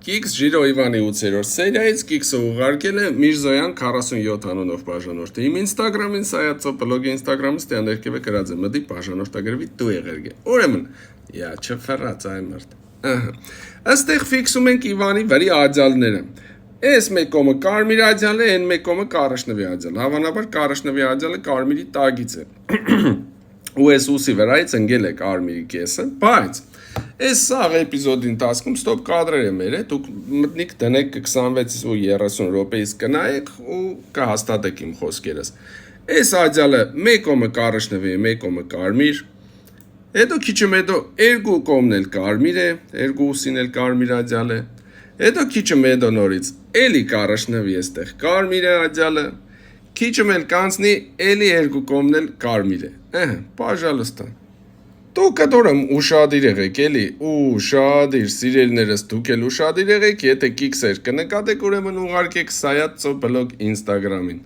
Կիքս Ժիրո Իվանի 8-րդ սերիայից Կիքսը ուղարկել է Միրզոյան 47 անունով բաժանորդը։ Իմ Instagram-ին սայացո բլոգի Instagram-ից տյան ներքև է գրած է մդի բաժանորդագրվի դու եղերգե։ Ուրեմն, յա չֆռած այ մարդ։ Այստեղ ֆիքսում ենք Իվանի վրի աջալները։ Այս մեկ կողմը կարմիր աջալ է, այն մեկ կողմը կարաշնվի աջալ։ Հավանաբար կարաշնվի աջալը կարմիրի տագից է։ Ու այս ուսի վրայից ընկել է կարմիրի կեսը, բայց այս սաղ էպիզոդի ընթացքում ստոպ կադրեր եմ երել, դուք մտնիք դնեք 26 ու 30 րոպեից կնայեք ու կհաստատեք իմ խոսքերս։ Այս աջալը մեկ կողմը կարաշնվի է, մեկ կողմը կարմիր։ Հետո քիչը հետո երկու կողմն էլ կարմիր է, երկու ուսին էլ կարմիր աջալ է։ Հետո քիչը հետո նորից էլի կարաշնվի էստեղ կարմիր է աջալը։ Քիչը էլ կանցնի էլի երկու կողմն էլ կարմիր է։ Պաժալստա։ Դուք կտորեմ ուշադիր եղեք էլի, ուշադիր, սիրելիներս դուք էլ ուշադիր եղեք, եթե կիքսեր կնկատեք ուրեմն ուղարկեք Սայաթ Ծո բլոգ Instagram-ին։